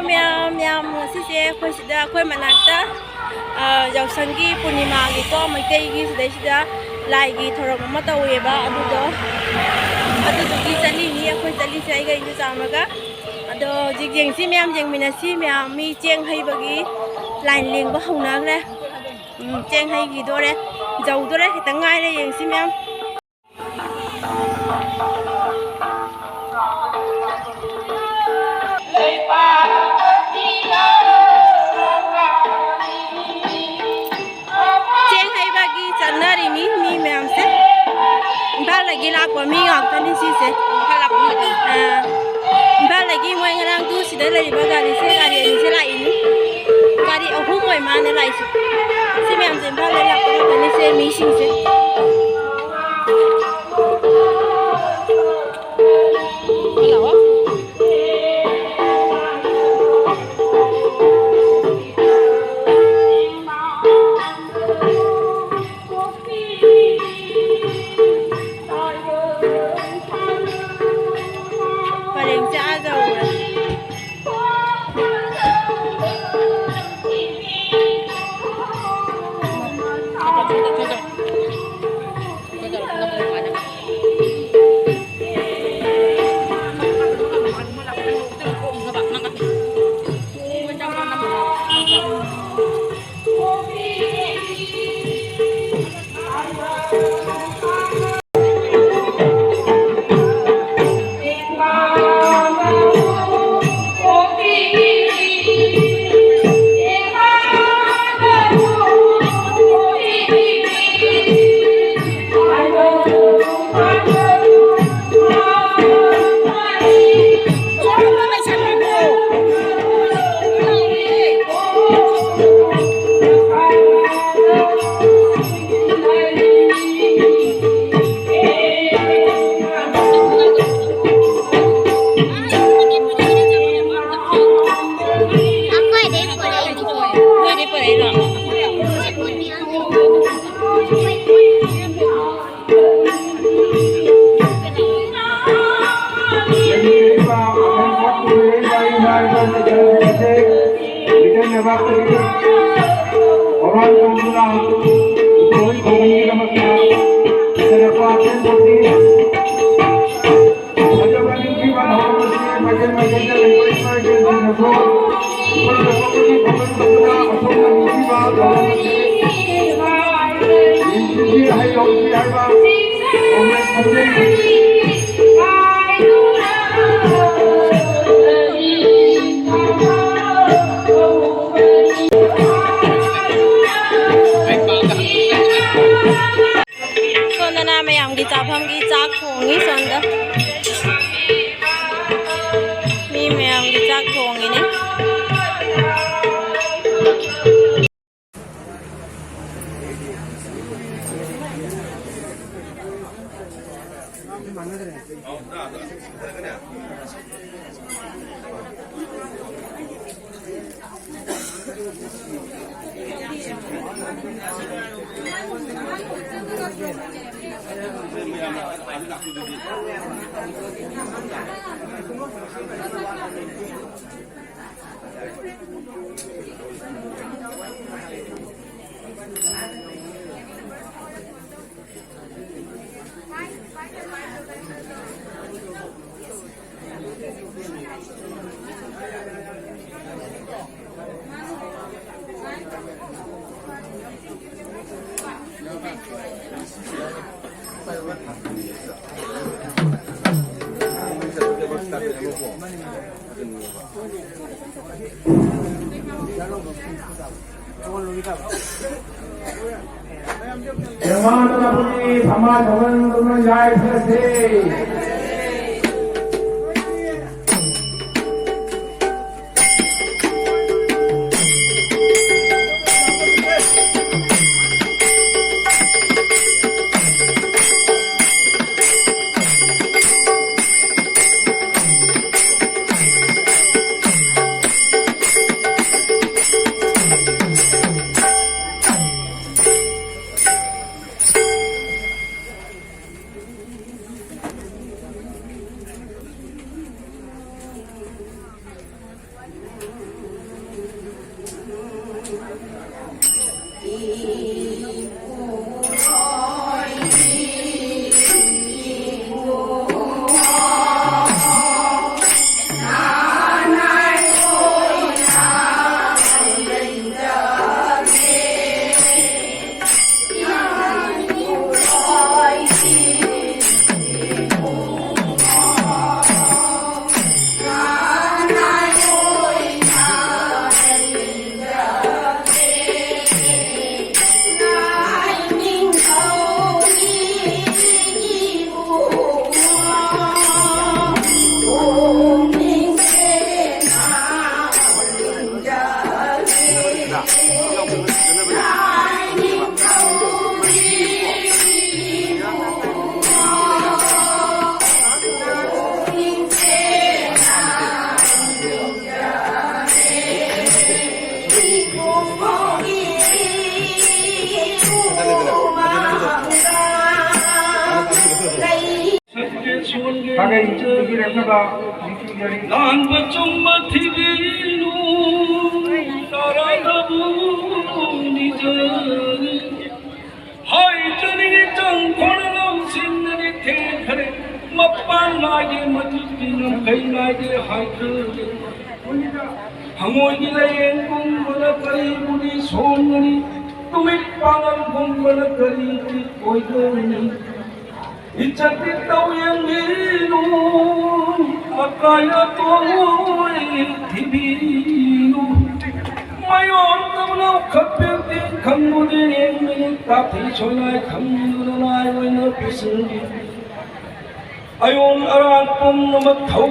ꯃꯌꯥꯝ ꯉꯁꯤꯁꯦ ꯑꯩꯈꯣꯏ ꯁꯤꯗ ꯑꯩꯈꯣꯏ ꯃꯅꯥꯛꯇ ꯌꯥꯎꯁꯪꯒꯤ ꯄꯨꯔꯅꯤꯃꯥꯒꯤꯀꯣ ꯃꯩꯇꯩꯒꯤ ꯁꯤꯗꯩꯁꯤꯗ ꯂꯥꯏꯒꯤ ꯊꯧꯔꯝ ꯑꯃ ꯇꯧꯋꯦꯕ ꯑꯗꯨꯗꯨꯒꯤ ꯆꯠꯂꯤꯅꯤ ꯑꯩꯈꯣꯏ ꯆꯠꯂꯤꯁꯦ ꯑꯩꯒ ꯏꯟꯗꯨ ꯆꯥꯝꯃꯒ ꯑꯗꯣ ꯍꯧꯖꯤꯛ ꯌꯦꯡꯁꯤ ꯃꯌꯥꯝ ꯌꯦꯡꯃꯤꯟꯅꯁꯤ ꯃꯌꯥꯝ ꯃꯤ ꯆꯦꯡ ꯍꯩꯕꯒꯤ ꯂꯥꯏꯟ ꯂꯦꯡꯕ ꯍꯧꯅꯈ꯭ꯔꯦ ꯆꯦꯡ ꯍꯩꯈꯤꯗꯣꯔꯦ ꯌꯧꯗꯣꯔꯦ ꯈꯤꯇꯪ ꯉꯥꯏꯔꯦ ꯌꯦꯡꯁꯤ ꯃꯌꯥꯝ ꯆꯦꯡ ꯍꯩꯕꯒꯤ ꯆꯠꯅꯔꯤꯅꯤ ꯃꯤ ꯃꯌꯥꯝꯁꯦ ꯏꯝꯐꯥꯜꯗꯒꯤ ꯂꯥꯛꯄ ꯃꯤ ꯉꯥꯛꯇꯅꯤ ꯁꯤꯁꯦ ꯏꯝꯐꯥꯜꯗꯒꯤ ꯃꯣꯏ ꯉꯔꯥꯡꯗꯨ ꯁꯤꯗ ꯂꯩꯔꯤꯕ ꯒꯥꯔꯤꯁꯦ ꯒꯥꯔꯤ ꯑꯅꯤꯁꯦ ꯂꯥꯛꯏꯅꯤ ꯒꯥꯔꯤ ꯑꯍꯨꯝ ꯑꯣꯏ ꯃꯥꯅ ꯂꯥꯛꯏꯁꯦ ꯁꯤ ꯃꯌꯥꯝꯁꯦ ꯏꯝꯐꯥꯜꯗꯒꯤ ꯂꯥꯛꯄ ꯉꯥꯛꯇꯅꯤꯁꯦ ꯃꯤꯁꯤꯡꯁꯦ ꯄꯔꯦꯡꯁꯦ ꯑꯥ ꯌꯧꯔꯦ ꯁꯣꯟꯗꯅ ꯃꯌꯥꯝꯒꯤ ꯆꯥꯐꯝꯒꯤ ꯆꯥꯛ ꯊꯣꯡꯉꯤ ꯁꯣꯟꯗ ꯃꯤ ꯃꯌꯥꯝꯒꯤ ꯆꯥꯛ ꯊꯣꯡꯉꯤꯅꯤ 영화는 사마정은 그는 야이프레스 cái gì đẹp nó đó 난 버좀 버티기로 따라다 보니 전 하이전이 정권을 신들이 대가래 맛방나게 멋지는 베이나게 하이크 항오이기래 공부나 거리 우리 소문이 또밀빵을 공부나 거리 뒷고이더니 이짝빛 따위양미로 아까야 또이 디비로 마yon tâm khắp không muốn đi em mình ta thấy trôi lại không như nó ai với nó bị sự ai ôn aran ôm nó mất thấu